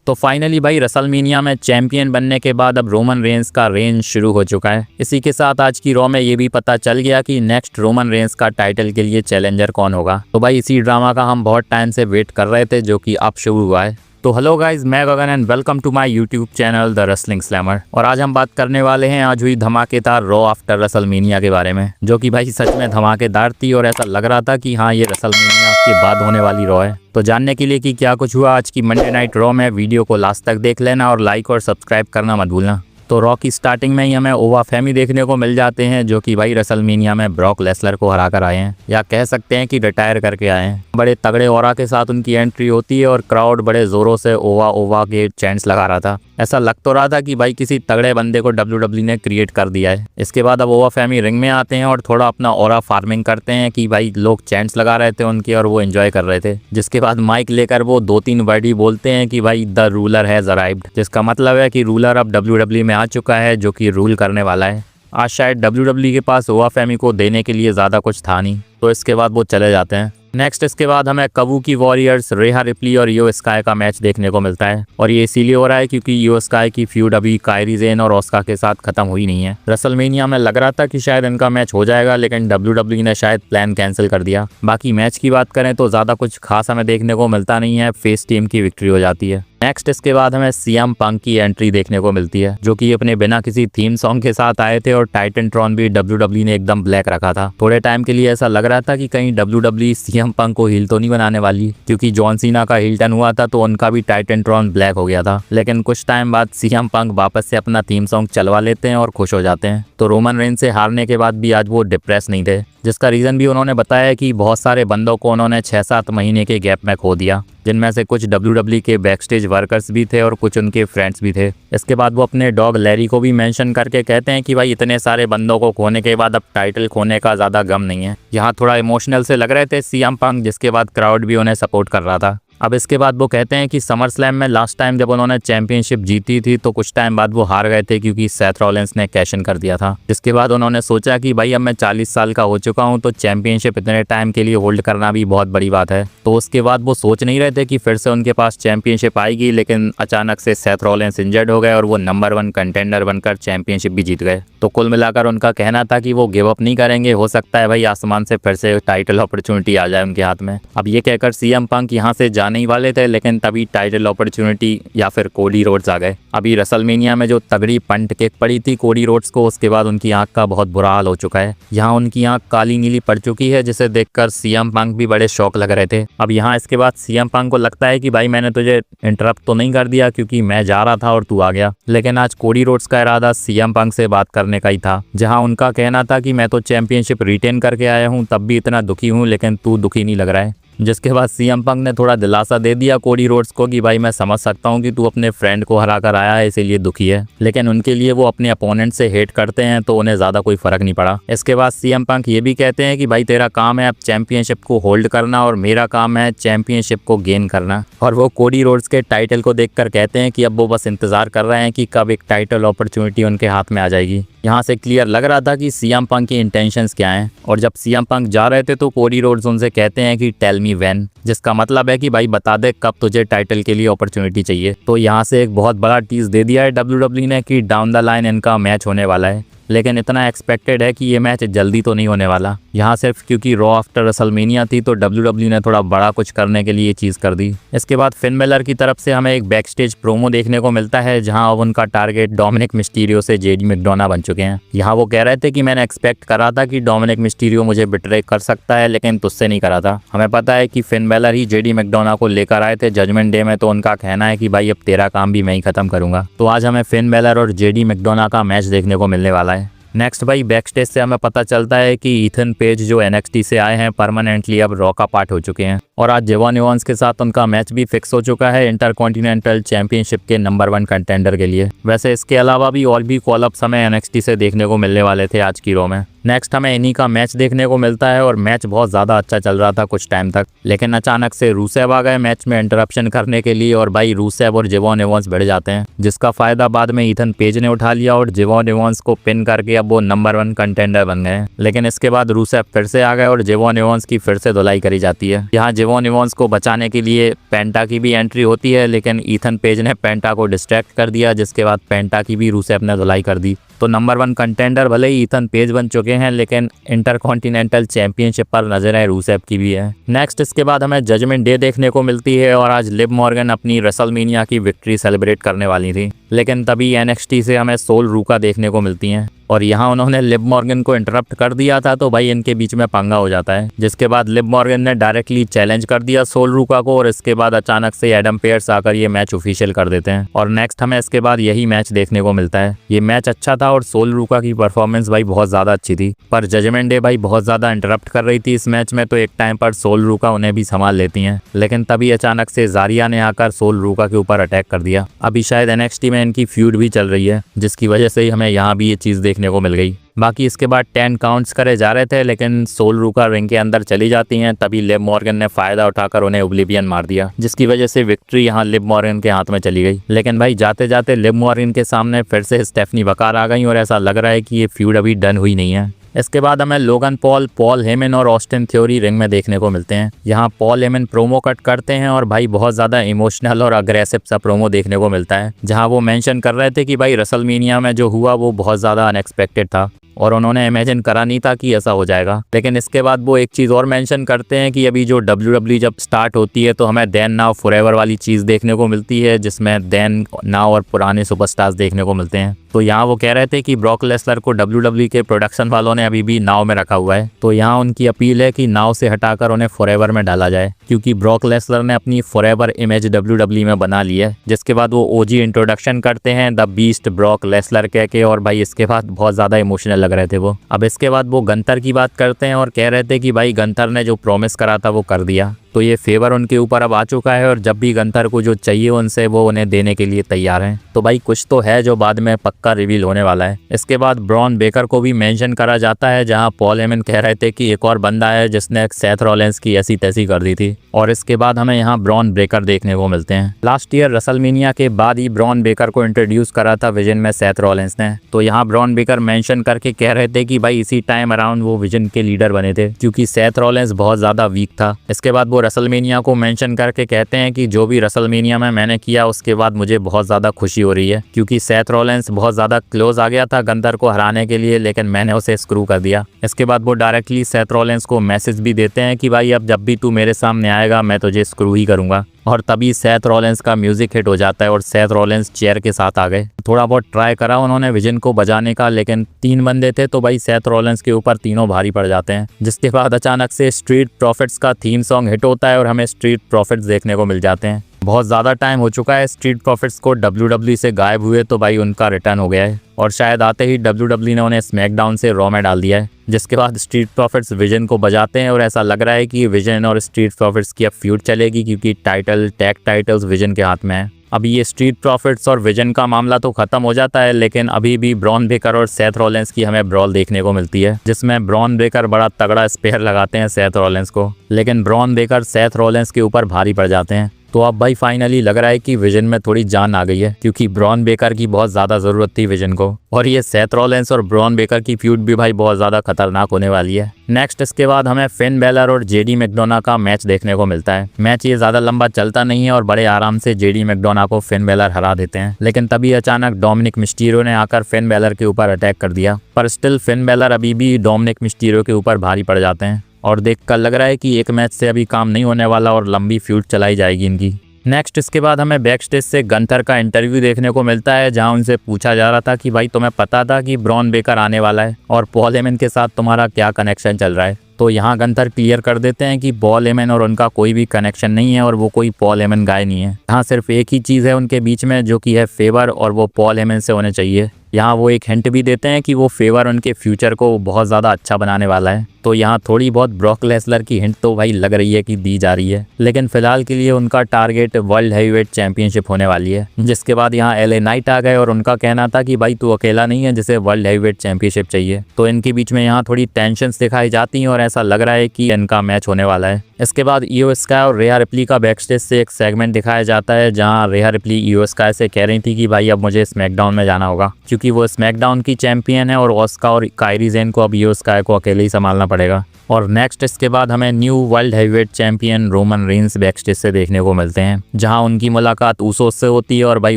तो फाइनली भाई रेसलमेनिया में चैंपियन बनने के बाद अब रोमन रेंस का रेंज शुरू हो चुका है। इसी के साथ आज की रॉ में ये भी पता चल गया कि नेक्स्ट रोमन रेंस का टाइटल के लिए चैलेंजर कौन होगा। तो भाई इसी ड्रामा का हम बहुत टाइम से वेट कर रहे थे, जो कि अब शुरू हुआ है। तो हेलो गाइज, मैं Gagan and welcome to my YouTube channel the wrestling slammer. और आज हम बात करने वाले हैं आज हुई धमाकेदार रॉ आफ्टर रेसलमेनिया के बारे में, जो कि भाई सच में धमाकेदार थी और ऐसा लग रहा था कि हाँ ये रेसलमेनिया के बाद होने वाली रॉ है। तो जानने के लिए कि क्या कुछ हुआ आज की मंडे नाइट रॉ में, वीडियो को लास्ट तक देख लेना और लाइक और सब्सक्राइब करना मत भूलना। तो रॉ की स्टार्टिंग में ही हमें ओवा फैमी देखने को मिल जाते हैं, जो कि भाई रेसलमेनिया में ब्रॉक लेसलर को हरा कर आए हैं, या कह सकते हैं कि रिटायर करके आए हैं। बड़े तगड़े ऑरा के साथ उनकी एंट्री होती है और क्राउड बड़े जोरों से ओवा ओवा के चैंट्स लगा रहा था। ऐसा लग तो रहा था कि भाई किसी तगड़े बंदे को WWE ने क्रिएट कर दिया है। इसके बाद अब ओवा फैमी रिंग में आते हैं और थोड़ा अपना ऑरा फार्मिंग करते हैं कि भाई लोग चैंट्स लगा रहे थे उनके और वो एंजॉय कर रहे थे। जिसके बाद माइक लेकर वो 2-3 वर्ड ही बोलते हैं कि भाई द रूलर हैज अराइव्ड, जिसका मतलब है कि रूलर अब WWE में आ चुका है, जो कि रूल करने वाला है। आज शायद WWE के पास ओवा फैमी को देने के लिए ज़्यादा कुछ था नहीं, तो इसके बाद वो चले जाते हैं। नेक्स्ट इसके बाद हमें काबुकी वॉरियर्स, रेहा रिप्ली और इयो स्काई का मैच देखने को मिलता है। और ये इसीलिए हो रहा है क्योंकि इयो स्काई की फ्यूड अभी कायरी ज़ेन और ऑस्का के साथ खत्म हुई नहीं है। रेसलमेनिया में लग रहा था कि शायद इनका मैच हो जाएगा, लेकिन WWE ने शायद प्लान कैंसिल कर दिया। बाकी मैच की बात करें तो ज़्यादा कुछ खास हमें देखने को मिलता नहीं है, फेस टीम की विक्ट्री हो जाती है। नेक्स्ट इसके बाद हमें सीएम पंक की एंट्री देखने को मिलती है, जो कि अपने बिना किसी थीम सॉन्ग के साथ आए थे और टाइटनट्रॉन भी WWE ने एकदम ब्लैक रखा था। थोड़े टाइम के लिए ऐसा लग रहा था कि कहीं WWE सीएम पंक को हील तो नहीं बनाने वाली, क्योंकि जॉन सीना का हील टर्न हुआ था तो उनका भी टाइटनट्रॉन ब्लैक हो गया था। लेकिन कुछ टाइम बाद सीएम पंक वापस से अपना थीम सॉन्ग चलवा लेते हैं और खुश हो जाते हैं। तो रोमन रेंस से हारने के बाद भी आज वो डिप्रेस नहीं थे, जिसका रीज़न भी उन्होंने बताया कि बहुत सारे बंदों को उन्होंने 6-7 महीने के गैप में खो दिया, जिनमें से कुछ WWE के बैकस्टेज वर्कर्स भी थे और कुछ उनके फ्रेंड्स भी थे। इसके बाद वो अपने डॉग लैरी को भी मेंशन करके कहते हैं कि भाई इतने सारे बंदों को खोने के बाद अब टाइटल खोने का ज़्यादा गम नहीं है। यहाँ थोड़ा इमोशनल से लग रहे थे सीएम पंक, जिसके बाद क्राउड भी उन्हें सपोर्ट कर रहा था। अब इसके बाद वो कहते हैं कि समर स्लैम में लास्ट टाइम जब उन्होंने चैंपियनशिप जीती थी तो कुछ टाइम बाद वो हार गए थे क्योंकि सेथ रॉलिंस ने कैश इन कर दिया था। जिसके बाद उन्होंने सोचा कि भाई अब मैं 40 साल का हो चुका हूँ तो चैंपियनशिप इतने टाइम के लिए होल्ड करना भी बहुत बड़ी बात है। तो उसके बाद वो सोच नहीं रहे थे कि फिर से उनके पास चैंपियनशिप आएगी, लेकिन अचानक से सेथ रॉलिंस इंजर्ड हो गए और वो नंबर 1 कंटेंडर बनकर चैंपियनशिप भी जीत गए। तो कुल मिलाकर उनका कहना था कि वो गिव अप नहीं करेंगे, हो सकता है भाई आसमान से फिर से टाइटल अपॉर्चुनिटी आ जाए उनके हाथ में। अब ये कहकर सीएम पंक यहाँ से जाने ही वाले थे, लेकिन तभी टाइटल अपॉर्चुनिटी या फिर कोडी रोड्स आ गए। अभी रेसलमेनिया में जो तगड़ी पंट किक पड़ी थी कोडी रोड्स को, उसके बाद उनकी आंख का बहुत बुरा हाल हो चुका है। यहाँ उनकी आंख काली नीली पड़ चुकी है, जिसे देखकर सीएम पंक भी बड़े शौक लग रहे थे। अब यहाँ इसके बाद सीएम पंक को लगता है कि भाई मैंने तुझे इंटरप्ट तो नहीं कर दिया क्योंकि मैं जा रहा था और तू आ गया, लेकिन आज कोडी रोड्स का इरादा सीएम पंक से बात करने का ही था। जहाँ उनका कहना था कि मैं तो चैंपियनशिप रिटेन करके आया हूँ, तब भी इतना दुखी हूँ, लेकिन तू दुखी नहीं लग रहा है। जिसके बाद सीएम पंक ने थोड़ा दिलासा दे दिया कोडी रोड्स को कि भाई मैं समझ सकता हूँ कि तू अपने फ्रेंड को हरा कर आया है इसीलिए दुखी है, लेकिन उनके लिए वो अपने अपोनेंट से हेट करते हैं तो उन्हें ज़्यादा कोई फर्क नहीं पड़ा। इसके बाद सीएम पंक ये भी कहते हैं कि भाई तेरा काम है अब चैंपियनशिप को होल्ड करना और मेरा काम है चैंपियनशिप को गेन करना। और वो कोडी रोड्स के टाइटल को देखकर कहते हैं कि अब वो बस इंतजार कर रहे हैं कि कब एक टाइटल अपॉर्चुनिटी उनके हाथ में आ जाएगी। यहाँ से क्लियर लग रहा था कि सीएम पंक की इंटेंशंस क्या हैं। और जब सीएम पंक जा रहे थे तो कोडी रोड्स उनसे कहते हैं कि टेल मी व्हेन, जिसका मतलब है कि भाई बता दे कब तुझे टाइटल के लिए अपॉर्चुनिटी चाहिए। तो यहाँ से एक बहुत बड़ा टीज दे दिया है WWE ने कि डाउन द लाइन इनका मैच होने वाला है, लेकिन इतना एक्सपेक्टेड है कि ये मैच जल्दी तो नहीं होने वाला। यहाँ सिर्फ क्योंकि रॉ आफ्टर रेसलमेनिया थी तो WWE ने थोड़ा बड़ा कुछ करने के लिए ये चीज़ कर दी। इसके बाद फिन बेलर की तरफ से हमें एक बैकस्टेज प्रोमो देखने को मिलता है, जहाँ अब उनका टारगेट डोमिनिक मिस्टीरियो से जेडी मैकडोना बन चुके हैं। यहाँ वो कह रहे थे कि मैंने एक्सपेक्ट करा था कि डोमिनिक मिस्टीरियो मुझे बिट्रे कर सकता है, लेकिन तुझसे नहीं करा था। हमें पता है कि फिन बेलर ही जेडी मैकडोना को लेकर आए थे जजमेंट डे में, तो उनका कहना है कि भाई अब तेरा काम भी मैं ही खत्म करूंगा। तो आज हमें फिन बेलर और जेडी मैकडोना का मैच देखने को मिलने वाला है। नेक्स्ट भाई बैकस्टेज से हमें पता चलता है कि ईथन पेज जो NXT से आए हैं परमानेंटली अब रॉ का पार्ट हो चुके हैं और आज जेवन एवंस के साथ उनका मैच भी फिक्स हो चुका है इंटरकॉन्टिनेंटल चैंपियनशिप के नंबर 1 कंटेंडर के लिए। वैसे इसके अलावा भी और भी कॉल अप्स हमें NXT से देखने को मिलने वाले थे आज की रॉ में। नेक्स्ट हमें इन्हीं का मैच देखने को मिलता है और मैच बहुत ज़्यादा अच्छा चल रहा था कुछ टाइम तक, लेकिन अचानक से रूसेव आ गए मैच में इंटरप्शन करने के लिए और भाई रूसेव और जेवॉन एवंस भिड़ जाते हैं, जिसका फायदा बाद में ईथन पेज ने उठा लिया और जेवॉन एवंस को पिन करके अब वो नंबर 1 कंटेंडर बन गए। लेकिन इसके बाद रूसेव फिर से आ गए और जेवॉन एवंस की फिर से धुलाई करी जाती है। यहाँ जेवॉन एवंस को बचाने के लिए पेंटा की भी एंट्री होती है, लेकिन ईथन पेज ने पेंटा को डिस्ट्रैक्ट कर दिया, जिसके बाद पेंटा की भी रूसेव ने धुलाई कर दी। तो नंबर 1 कंटेंडर भले ही ईथन पेज बन चुके हैं, लेकिन इंटरकॉन्टिनेंटल चैंपियनशिप पर नजरें रूसेव की भी है। नेक्स्ट इसके बाद हमें जजमेंट डे देखने को मिलती है और आज लिव मॉर्गन अपनी रेसलमेनिया की विक्ट्री सेलिब्रेट करने वाली थी, लेकिन तभी एनएक्सटी से हमें सोल रूका देखने को मिलती हैं और यहाँ उन्होंने लिव मॉर्गन को इंटरप्ट कर दिया था, तो भाई इनके बीच में पंगा हो जाता है, जिसके बाद लिव मॉर्गन ने डायरेक्टली चैलेंज कर दिया सोल रूका को और इसके बाद अचानक से एडम पेयर्स आकर ये मैच ऑफिशियल कर देते हैं और नेक्स्ट हमें इसके बाद यही मैच देखने को मिलता है। ये मैच अच्छा था और सोल रूका की परफॉर्मेंस भाई बहुत ज्यादा अच्छी थी, पर जजमेंट डे भाई बहुत ज्यादा इंटरप्ट कर रही थी इस मैच में, तो एक टाइम पर सोल रूका उन्हें भी संभाल लेती हैं, लेकिन तभी अचानक से जारिया ने आकर सोल रूका के ऊपर अटैक कर दिया। अभी शायद एनएक्सटी में इनकी फ्यूड भी चल रही है, जिसकी वजह से ही हमें यहाँ भी ये चीज देखने को मिल गई। बाकी इसके बाद 10 काउंट्स करे जा रहे थे, लेकिन सोल रूका रिंग के अंदर चली जाती हैं, तभी लिव मॉर्गन ने फायदा उठाकर उन्हें ओब्लिवियन मार दिया, जिसकी वजह से विक्ट्री यहाँ लिव मॉर्गन के हाथ में चली गई। लेकिन भाई जाते जाते लिव मॉर्गन के सामने फिर से स्टेफनी बकार आ गई और ऐसा लग रहा है कि ये फ्यूड अभी डन हुई नहीं है। इसके बाद हमें लोगन पॉल, पॉल हेमन और ऑस्टिन थ्योरी रिंग में देखने को मिलते हैं। यहाँ पॉल हेमन प्रोमो कट करते हैं और भाई बहुत ज़्यादा इमोशनल और अग्रेसिव सा प्रोमो देखने को मिलता है, जहाँ वो मेंशन कर रहे थे कि भाई रेसलमेनिया में जो हुआ वो बहुत ज़्यादा अनएक्सपेक्टेड था और उन्होंने इमेजिन करा नहीं था कि ऐसा हो जाएगा। लेकिन इसके बाद वो एक चीज़ और मेंशन करते हैं कि अभी जो WWE जब स्टार्ट होती है तो हमें देन नाउ फॉरएवर वाली चीज़ देखने को मिलती है, जिसमें देन नाउ और पुराने सुपरस्टार्स देखने को मिलते हैं। तो यहाँ वो कह रहे थे कि ब्रॉक लेसलर को WWE के प्रोडक्शन वालों ने अभी भी नाउ में रखा हुआ है, तो यहाँ उनकी अपील है कि नाउ से हटाकर उन्हें फॉरएवर में डाला जाए, क्योंकि ब्रॉक लेसलर ने अपनी फॉरएवर इमेज WWE में बना ली है। जिसके बाद वो ओजी इंट्रोडक्शन करते हैं द बीस्ट ब्रॉक लेसलर कह के, और भाई इसके बाद बहुत ज़्यादा इमोशनल लग रहे थे वो। अब इसके बाद वो गंतर की बात करते हैं और कह रहे थे कि भाई गंतर ने जो प्रॉमिस करा था वो कर दिया, तो ये फेवर उनके ऊपर अब आ चुका है और जब भी गंतर को जो चाहिए उनसे वो उन्हें देने के लिए तैयार हैं। तो भाई कुछ तो है जो बाद में पक्का रिवील होने वाला है। इसके बाद ब्रॉन बेकर को भी मेंशन करा जाता है, जहां पॉल हेमन कह रहे थे कि एक और बंदा है जिसने सेथ रॉलिंस की ऐसी तैसी कर दी थी, और इसके बाद हमें यहाँ ब्रॉन ब्रेकर देखने को मिलते हैं। लास्ट ईयर रेसलमेनिया के बाद ही ब्रॉन बेकर को इंट्रोड्यूस करा था विजन में सेथ रॉलिंस ने, तो यहाँ ब्रॉन बेकर मेंशन करके कह रहे थे कि भाई इसी टाइम अराउंड वो विजन के लीडर बने थे, क्योंकि सेथ रॉलिंस बहुत ज्यादा वीक था। इसके बाद वो रेसलमेनिया को मेंशन करके कहते हैं कि जो भी रेसलमेनिया में मैंने किया उसके बाद मुझे बहुत ज्यादा खुशी हो रही है, क्योंकि सेथ रॉलिंस बहुत ज्यादा क्लोज आ गया था गंतर को हराने के लिए, लेकिन मैंने उसे स्क्रू कर दिया। इसके बाद वो डायरेक्टली सेथ रॉलिंस को मैसेज भी देते हैं कि भाई अब जब भी तू मेरे सामने आएगा मैं तुझे स्क्रू ही करूंगा, और तभी सेथ रॉलिंस का म्यूजिक हिट हो जाता है और सेथ रॉलिंस चेयर के साथ आ गए। थोड़ा बहुत ट्राई करा उन्होंने विजन को बजाने का, लेकिन 3 बंदे थे तो भाई सेथ रॉलिंस के ऊपर तीनों भारी पड़ जाते हैं। जिसके बाद अचानक से स्ट्रीट प्रॉफिट्स का थीम सॉन्ग हिट होता है और हमें स्ट्रीट प्रॉफिट्स देखने को मिल जाते हैं। बहुत ज़्यादा टाइम हो चुका है स्ट्रीट प्रॉफिट्स को WWE से गायब हुए, तो भाई उनका रिटर्न हो गया है और शायद आते ही WWE ने उन्हें स्मैकडाउन से रॉ में डाल दिया है। जिसके बाद स्ट्रीट प्रॉफिट्स विजन को बजाते हैं और ऐसा लग रहा है कि विजन और स्ट्रीट प्रॉफिट्स की अब फ्यूड चलेगी, क्योंकि टैग टाइटल्स विजन के हाथ में है। अभी ये स्ट्रीट प्रॉफिट्स और विजन का मामला तो खत्म हो जाता है, लेकिन अभी भी ब्रॉन बेकर और सेथ रॉलिंस की हमें ब्रॉल देखने को मिलती है, जिसमें ब्रॉन बेकर बड़ा तगड़ा स्पेयर लगाते हैं सेथ रॉलिंस को, लेकिन ब्रॉन बेकर सेथ रॉलिंस के ऊपर भारी पड़ जाते हैं। तो अब भाई फाइनली लग रहा है कि विजन में थोड़ी जान आ गई है, क्योंकि ब्रॉन बेकर की बहुत ज़्यादा ज़रूरत थी विजन को, और ये सेथ रॉलिंस और ब्रॉन बेकर की फ्यूड भी भाई बहुत ज़्यादा खतरनाक होने वाली है। नेक्स्ट इसके बाद हमें फिन बेलर और जेडी मैकडोना का मैच देखने को मिलता है। मैच ये ज़्यादा लंबा चलता नहीं है और बड़े आराम से जेडी मैकडोना को फिन बेलर हरा देते हैं, लेकिन तभी अचानक डोमिनिक मिस्टीरियो ने आकर फिन बेलर के ऊपर अटैक कर दिया, पर स्टिल फिन बेलर अभी भी डोमिनिक मिस्टीरियो के ऊपर भारी पड़ जाते हैं और देखकर लग रहा है कि एक मैच से अभी काम नहीं होने वाला और लंबी फ्यूड चलाई जाएगी इनकी। नेक्स्ट इसके बाद हमें बैक स्टेज से गंथर का इंटरव्यू देखने को मिलता है, जहां उनसे पूछा जा रहा था कि भाई तुम्हें पता था कि ब्रॉन बेकर आने वाला है और पॉल हेमन के साथ तुम्हारा क्या कनेक्शन चल रहा है। तो यहाँ गंथर क्लियर कर देते हैं कि पॉल हेमन और उनका कोई भी कनेक्शन नहीं है और वो कोई पॉल हेमन गाय नहीं है। यहाँ सिर्फ एक ही चीज़ है उनके बीच में, जो कि है फेवर, और वो पॉल हेमन से होने चाहिए। यहाँ वो एक हिंट भी देते हैं कि वो फेवर उनके फ्यूचर को बहुत ज़्यादा अच्छा बनाने वाला है। तो यहाँ थोड़ी बहुत ब्रॉक लेसनर की हिंट तो भाई लग रही है कि दी जा रही है, लेकिन फिलहाल के लिए उनका टारगेट वर्ल्ड हैवीवेट चैंपियनशिप होने वाली है। जिसके बाद यहाँ एलए नाइट आ गए और उनका कहना था कि भाई तू अकेला नहीं है जिसे वर्ल्ड हैवीवेट चैंपियनशिप चाहिए। तो इनके बीच में यहाँ थोड़ी टेंशंस दिखाई जाती हैं और ऐसा लग रहा है कि इनका मैच होने वाला है। इसके बाद ईओ स्काई और रेया रिप्ली का बैकस्टेज से एक सेगमेंट दिखाया जाता है जहां रेया रिप्ली ईओ स्काई से कह रही थी कि भाई अब मुझे स्मैकडाउन में जाना होगा, क्योंकि वो स्मैकडाउन की चैंपियन है और ऑस्का और कायरी जेन को अब ईओ स्काई को अकेले ही संभालना पड़ेगा। और नेक्स्ट इसके बाद हमें new world heavyweight champion Roman Reigns backstage से देखने को मिलते हैं, जहां उनकी मुलाकात ऊसोस से होती है और भाई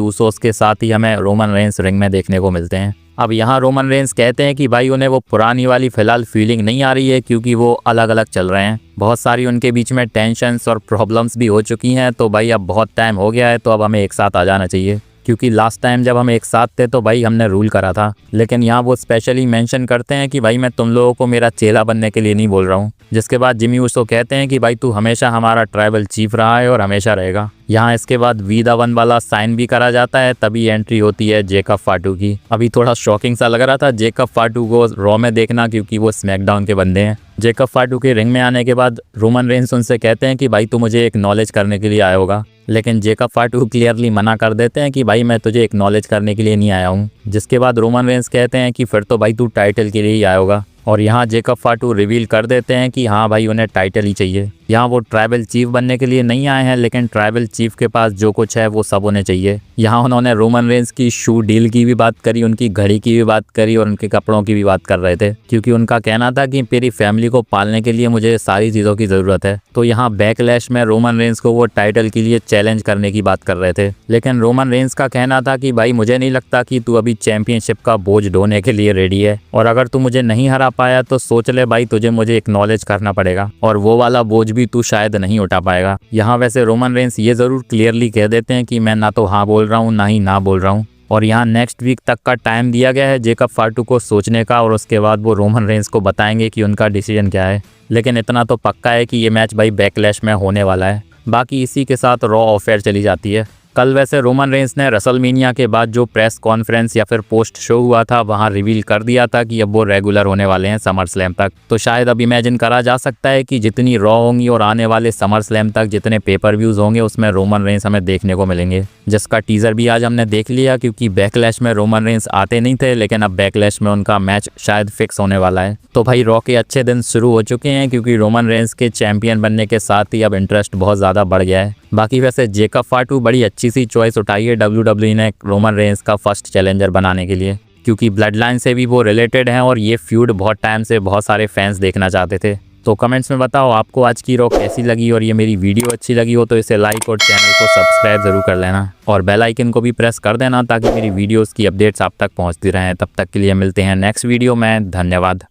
ऊसोस के साथ ही हमें रोमन रेंस रिंग में देखने को मिलते हैं। अब यहाँ रोमन रेंस कहते हैं कि भाई उन्हें वो पुरानी वाली फिलहाल फीलिंग नहीं आ रही है, क्योंकि वो अलग अलग चल रहे हैं। बहुत सारी उनके बीच में टेंशन्स और प्रॉब्लम्स भी हो चुकी हैं, तो भाई अब बहुत टाइम हो गया है, तो अब हमें एक साथ आ जाना चाहिए। क्योंकि लास्ट टाइम जब हम एक साथ थे तो भाई हमने रूल करा था। लेकिन यहाँ वो स्पेशली मेंशन करते हैं कि भाई मैं तुम लोगों को मेरा चेला बनने के लिए नहीं बोल रहा हूँ। जिसके बाद जिमी ऊसो कहते हैं कि भाई तू हमेशा हमारा ट्राइबल चीफ रहा है और हमेशा रहेगा। यहाँ इसके बाद वी द वन वाला साइन भी करा जाता है, तभी एंट्री होती है जेकब फाटू की। अभी थोड़ा शॉकिंग सा लग रहा था जेकब फाटू को रॉ में देखना, क्योंकि वो स्मैकडाउन के बंदे हैं। जेकब फाटू के रिंग में आने के बाद रोमन रेंस उनसे कहते हैं कि भाई तू मुझे एक्नॉलेज करने के लिए आया होगा, लेकिन जेकब फाटू क्लियरली मना कर देते हैं कि भाई मैं तुझे एक्नॉलेज करने के लिए नहीं आया हूँ। जिसके बाद रोमन रेंस कहते हैं कि फिर तो भाई तू टाइटल के लिए ही आया होगा। और यहाँ जेकब फाटू रिवील कर देते हैं कि हाँ भाई उन्हें टाइटल ही चाहिए। यहाँ वो ट्राइबल चीफ बनने के लिए नहीं आए हैं, लेकिन ट्राइबल चीफ के पास जो कुछ है वो सब उन्हें चाहिए। यहाँ उन्होंने रोमन रेंस की शू डील की भी बात करी, उनकी घड़ी की भी बात करी और उनके कपड़ों की भी बात कर रहे थे, क्योंकि उनका कहना था कि मेरी फैमिली को पालने के लिए मुझे सारी चीज़ों की ज़रूरत है। तो यहाँ बैकलैश में रोमन रेंस को वो टाइटल के लिए चैलेंज करने की बात कर रहे थे, लेकिन रोमन रेंस का कहना था कि भाई मुझे नहीं लगता कि तू अभी चैंपियनशिप का बोझ ढोने के लिए रेडी है, और अगर तू मुझे नहीं हरा पाया तो सोच ले भाई तुझे मुझे एक्नॉलेज करना पड़ेगा, और वो वाला बोझ भी तू शायद नहीं उठा पाएगा। यहाँ वैसे रोमन रेंस ये जरूर क्लियरली कह देते हैं कि मैं ना तो हाँ बोल रहा हूँ ना ही ना बोल रहा हूँ। और यहाँ नेक्स्ट वीक तक का टाइम दिया गया है जेकब फाटू को सोचने का, और उसके बाद वो रोमन रेंस को बताएंगे कि उनका डिसीजन क्या है। लेकिन इतना तो पक्का है कि ये मैच भाई बैकलैश में होने वाला है। बाकी इसी के साथ रॉ ऑफेयर चली जाती है। कल वैसे रोमन रेंस ने रेसलमेनिया के बाद जो प्रेस कॉन्फ्रेंस या फिर पोस्ट शो हुआ था वहां रिवील कर दिया था कि अब वो रेगुलर होने वाले हैं समर स्लैम तक। तो शायद अब इमेजिन करा जा सकता है कि जितनी रॉ होंगी और आने वाले समर स्लैम तक जितने पेपर व्यूज होंगे उसमें रोमन रेंस हमें देखने को मिलेंगे, जिसका टीजर भी आज हमने देख लिया। क्योंकि बैकलैश में रोमन रेंस आते नहीं थे, लेकिन अब बैकलैश में उनका मैच शायद फिक्स होने वाला है। तो भाई रॉ के अच्छे दिन शुरू हो चुके हैं, क्योंकि रोमन रेंस के चैंपियन बनने के साथ ही अब इंटरेस्ट बहुत ज़्यादा बढ़ गया है। बाकी वैसे जेकब फाटू बड़ी अच्छी सी चॉइस उठाई है WWE ने रोमन रेंस का फर्स्ट चैलेंजर बनाने के लिए, क्योंकि ब्लड लाइन से भी वो रिलेटेड हैं और ये फ्यूड बहुत टाइम से बहुत सारे फैंस देखना चाहते थे। तो कमेंट्स में बताओ आपको आज की रॉ कैसी लगी, और ये मेरी वीडियो अच्छी लगी हो तो इसे लाइक और चैनल को सब्सक्राइब ज़रूर कर लेना, और बेल आइकन को भी प्रेस कर देना ताकि मेरी वीडियोस की अपडेट्स आप तक पहुंचती रहें। तब तक के लिए मिलते हैं नेक्स्ट वीडियो में। धन्यवाद।